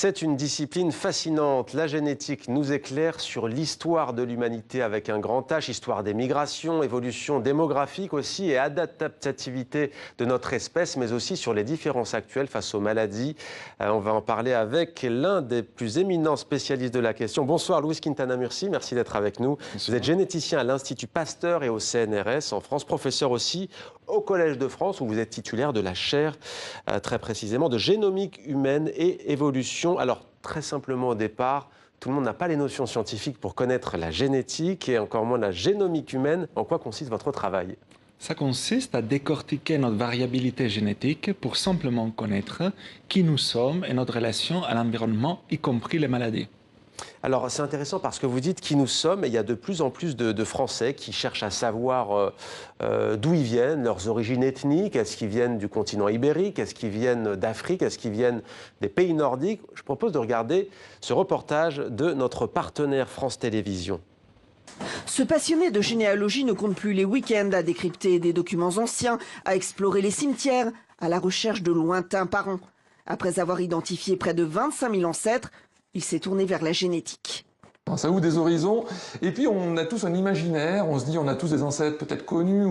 C'est une discipline fascinante. La génétique nous éclaire sur l'histoire de l'humanité avec un grand H, histoire des migrations, évolution démographique aussi et adaptativité de notre espèce, mais aussi sur les différences actuelles face aux maladies. On va en parler avec l'un des plus éminents spécialistes de la question. Bonsoir Luis Quintana Murci, merci d'être avec nous. Bonsoir. Vous êtes généticien à l'Institut Pasteur et au CNRS en France, professeur aussi au Collège de France où vous êtes titulaire de la chaire, très précisément, de génomique humaine et évolution. Alors, très simplement au départ, tout le monde n'a pas les notions scientifiques pour connaître la génétique et encore moins la génomique humaine. En quoi consiste votre travail ? Ça consiste à décortiquer notre variabilité génétique pour simplement connaître qui nous sommes et notre relation à l'environnement, y compris les maladies. Alors, c'est intéressant parce que vous dites qui nous sommes et il y a de plus en plus de Français qui cherchent à savoir d'où ils viennent, leurs origines ethniques. Est-ce qu'ils viennent du continent ibérique? Est-ce qu'ils viennent d'Afrique? Est-ce qu'ils viennent des pays nordiques? Je propose de regarder ce reportage de notre partenaire France Télévisions. Ce passionné de généalogie ne compte plus les week-ends à décrypter des documents anciens, à explorer les cimetières, à la recherche de lointains parents. Après avoir identifié près de 25 000 ancêtres, il s'est tourné vers la génétique. Ça ouvre des horizons, et puis on a tous un imaginaire, on se dit on a tous des ancêtres peut-être connus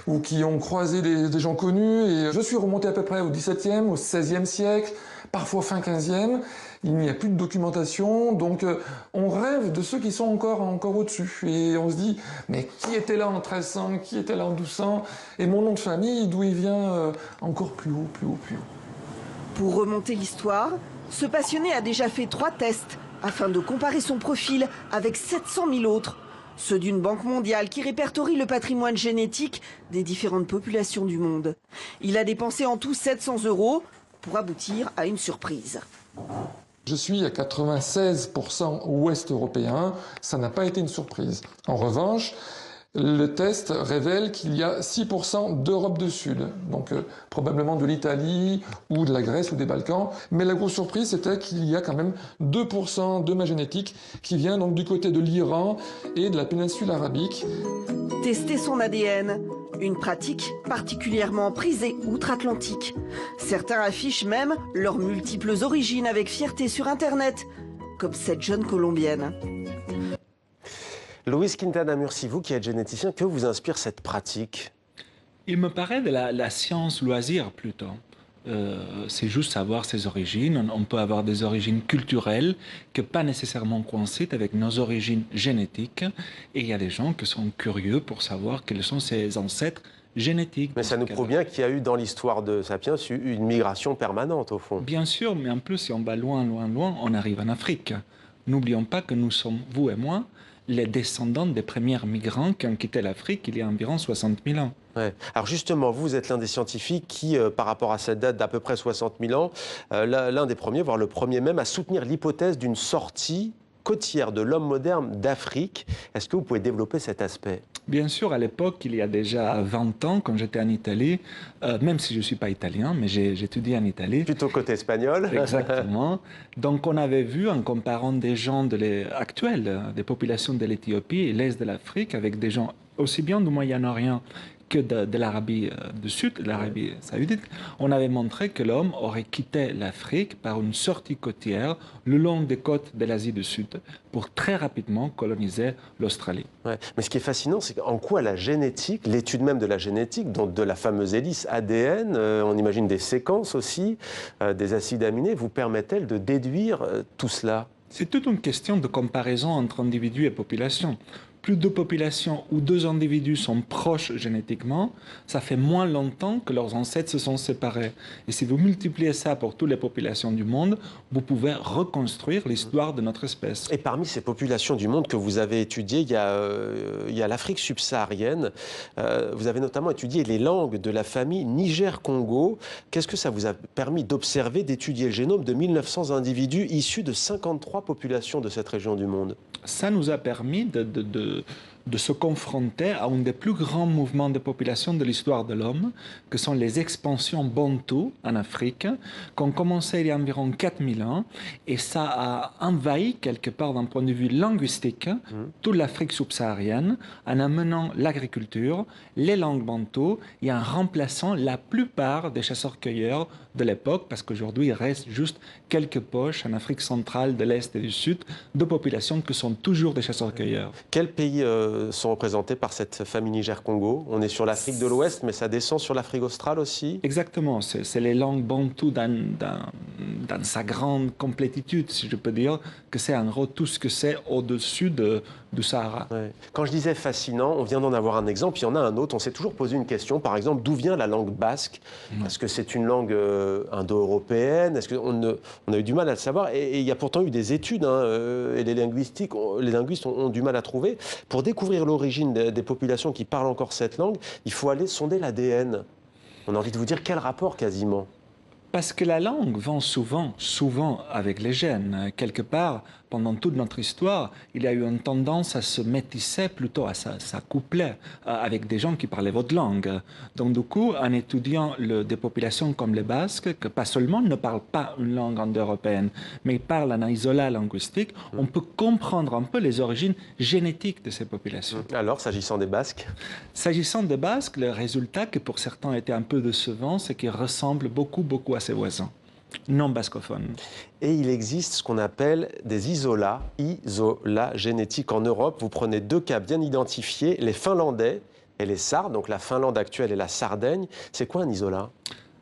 ou qui ont croisé des gens connus. Et je suis remonté à peu près au XVIIe, au XVIe siècle, parfois fin XVe. Il n'y a plus de documentation, donc on rêve de ceux qui sont encore au-dessus. Et on se dit, mais qui était là en 1300, qui était là en 1200? Et mon nom de famille, d'où il vient encore plus haut, plus haut, plus haut. Pour remonter l'histoire, ce passionné a déjà fait 3 tests afin de comparer son profil avec 700 000 autres. Ceux d'une banque mondiale qui répertorie le patrimoine génétique des différentes populations du monde. Il a dépensé en tout 700 € pour aboutir à une surprise. Je suis à 96% ouest européen, ça n'a pas été une surprise. En revanche, le test révèle qu'il y a 6% d'Europe du Sud, donc probablement de l'Italie ou de la Grèce ou des Balkans. Mais la grosse surprise, c'était qu'il y a quand même 2% de ma génétique qui vient donc du côté de l'Iran et de la péninsule arabique. Tester son ADN, une pratique particulièrement prisée outre-Atlantique. Certains affichent même leurs multiples origines avec fierté sur Internet, comme cette jeune Colombienne. Luis Quintana Murci, vous qui êtes généticien, que vous inspire cette pratique? Il me paraît de la science loisir plutôt. C'est juste savoir ses origines. On peut avoir des origines culturelles qui pas nécessairement coïncident avec nos origines génétiques. Et il y a des gens qui sont curieux pour savoir quels sont ses ancêtres génétiques. Mais ça nous prouve bien qu'il y a eu dans l'histoire de Sapiens une migration permanente au fond. Bien sûr, mais en plus, si on va loin, loin, loin, on arrive en Afrique. N'oublions pas que nous sommes, vous et moi, les descendants des premiers migrants qui ont quitté l'Afrique il y a environ 60 000 ans. Ouais. Alors justement, vous êtes l'un des scientifiques qui, par rapport à cette date d'à peu près 60 000 ans, l'un des premiers, voire le premier même, à soutenir l'hypothèse d'une sortie côtière de l'homme moderne d'Afrique. Est-ce que vous pouvez développer cet aspect? Bien sûr, à l'époque, il y a déjà 20 ans, quand j'étais en Italie, même si je ne suis pas italien, mais j'ai étudié en Italie. Plutôt côté espagnol. Exactement. Donc on avait vu, en comparant des gens actuels, des populations de l'Éthiopie et l'Est de l'Afrique, avec des gens aussi bien du Moyen-Orient que de l'Arabie du Sud, de l'Arabie saoudite, on avait montré que l'homme aurait quitté l'Afrique par une sortie côtière le long des côtes de l'Asie du Sud pour très rapidement coloniser l'Australie. Ouais. Mais ce qui est fascinant, c'est en quoi la génétique, l'étude même de la génétique, donc de la fameuse hélice ADN, on imagine des séquences aussi, des acides aminés, vous permet-elle de déduire tout cela? C'est toute une question de comparaison entre individus et populations. Plus deux populations ou deux individus sont proches génétiquement, ça fait moins longtemps que leurs ancêtres se sont séparés. Et si vous multipliez ça pour toutes les populations du monde, vous pouvez reconstruire l'histoire de notre espèce. Et parmi ces populations du monde que vous avez étudiées, il y a l'Afrique subsaharienne. Vous avez notamment étudié les langues de la famille Niger-Congo. Qu'est-ce que ça vous a permis d'observer, d'étudier le génome de 1900 individus issus de 53 populations de cette région du monde? Ça nous a permis de se confronter à un des plus grands mouvements de population de l'histoire de l'homme, que sont les expansions bantoues en Afrique, qui ont commencé il y a environ 4000 ans, et ça a envahi quelque part d'un point de vue linguistique toute l'Afrique subsaharienne en amenant l'agriculture, les langues bantoues et en remplaçant la plupart des chasseurs-cueilleurs de l'époque, parce qu'aujourd'hui il reste juste quelques poches en Afrique centrale, de l'Est et du Sud, de populations qui sont toujours des chasseurs-cueilleurs. Quels pays sont représentés par cette famille Niger-Congo? On est sur l'Afrique de l'Ouest, mais ça descend sur l'Afrique australe aussi? Exactement, c'est les langues bantoues dans sa grande complétitude, si je peux dire, que c'est en gros tout ce que c'est au-dessus du Sahara. Ouais. Quand je disais fascinant, on vient d'en avoir un exemple, il y en a un autre. On s'est toujours posé une question, par exemple, d'où vient la langue basque? Est-ce que c'est une langue indo-européenne? Est-ce qu'on on a eu du mal à le savoir? Et il y a pourtant eu des études, et les linguistes ont du mal à trouver. Pour découvrir l'origine des populations qui parlent encore cette langue, il faut aller sonder l'ADN. On a envie de vous dire quel rapport quasiment? Parce que la langue vient souvent avec les gènes. Quelque part, pendant toute notre histoire, il y a eu une tendance à se métisser, plutôt à s'accoupler avec des gens qui parlaient votre langue. Donc du coup, en étudiant des populations comme les Basques, qui pas seulement ne parlent pas une langue indo-européenne, mais ils parlent un isolat linguistique, on peut comprendre un peu les origines génétiques de ces populations. Alors, s'agissant des Basques? S'agissant des Basques, le résultat, qui pour certains était un peu décevant, c'est qu'ils ressemblent beaucoup à ses voisins non bascophones. Et il existe ce qu'on appelle des isolats génétiques en Europe. Vous prenez deux cas bien identifiés, les Finlandais et les Sardes, donc la Finlande actuelle et la Sardaigne. C'est quoi un isolat?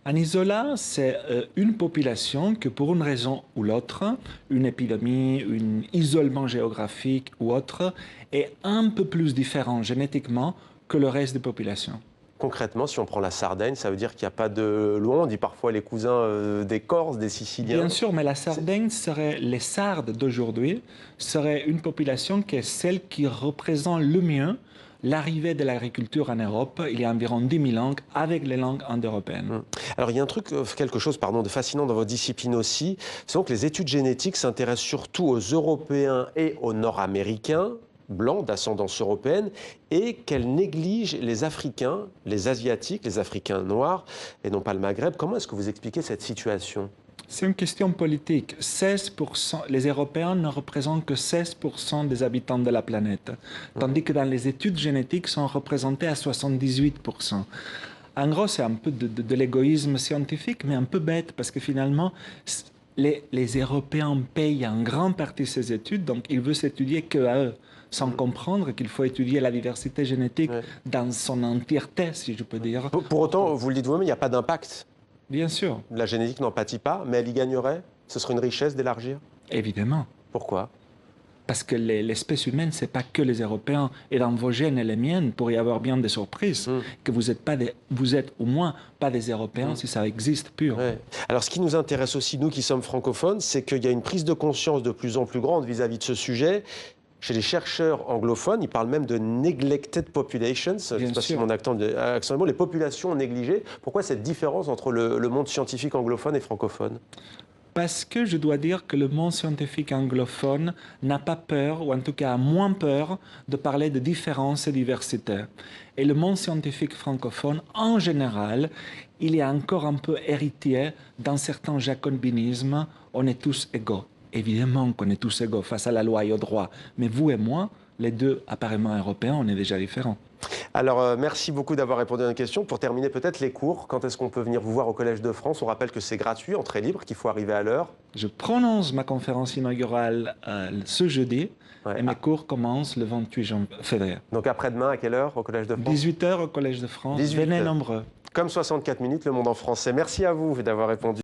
Un isolat, c'est une population que pour une raison ou l'autre, une épidémie, un isolement géographique ou autre, est un peu plus différent génétiquement que le reste des populations. Concrètement, si on prend la Sardaigne, ça veut dire qu'il n'y a pas de loi. On dit parfois les cousins des Corses, des Siciliens. Bien sûr, mais la Sardaigne serait, les Sardes d'aujourd'hui, serait une population qui est celle qui représente le mieux l'arrivée de l'agriculture en Europe, il y a environ 10 000 ans, avec les langues indo-européennes. Alors il y a quelque chose de fascinant dans votre discipline aussi, c'est que les études génétiques s'intéressent surtout aux Européens et aux Nord-Américains, blancs d'ascendance européenne, et qu'elles négligent les Africains, les Asiatiques, les Africains noirs, et non pas le Maghreb. Comment est-ce que vous expliquez cette situation ? C'est une question politique. 16%, les Européens ne représentent que 16% des habitants de la planète, tandis que dans les études génétiques, sont représentés à 78%. En gros, c'est un peu de l'égoïsme scientifique, mais un peu bête, parce que finalement, les Européens payent en grande partie ces études, donc ils veulent s'étudier qu'à eux, sans comprendre qu'il faut étudier la diversité génétique dans son entièreté, si je peux dire. Pour autant, vous le dites vous-même, il n'y a pas d'impact. Bien sûr. La génétique n'en pâtit pas, mais elle y gagnerait. Ce serait une richesse d'élargir. Évidemment. Pourquoi ? Parce que l'espèce humaine, ce n'est pas que les Européens. Et dans vos gènes et les miennes, pour y avoir bien des surprises, que vous êtes au moins pas des Européens si ça existe pur. Ouais. Alors ce qui nous intéresse aussi, nous qui sommes francophones, c'est qu'il y a une prise de conscience de plus en plus grande vis-à-vis de ce sujet. Chez les chercheurs anglophones, ils parlent même de neglected populations. Je ne sais pas si mon accent est bon, les populations négligées. Pourquoi cette différence entre le monde scientifique anglophone et francophone ? Parce que je dois dire que le monde scientifique anglophone n'a pas peur, ou en tout cas a moins peur, de parler de différence et diversité. Et le monde scientifique francophone, en général, il est encore un peu héritier d'un certain jacobinisme. On est tous égaux. Évidemment qu'on est tous égaux face à la loi et au droit. Mais vous et moi, les deux apparemment européens, on est déjà différents. Alors, merci beaucoup d'avoir répondu à une question. Pour terminer, peut-être les cours. Quand est-ce qu'on peut venir vous voir au Collège de France? On rappelle que c'est gratuit, entrée libre, qu'il faut arriver à l'heure. Je prononce ma conférence inaugurale ce jeudi et mes cours commencent le 28 février. Donc après-demain, à quelle heure au Collège de France? 18h au Collège de France. Venez nombreux. Comme 64 minutes, Le Monde en français. Merci à vous d'avoir répondu.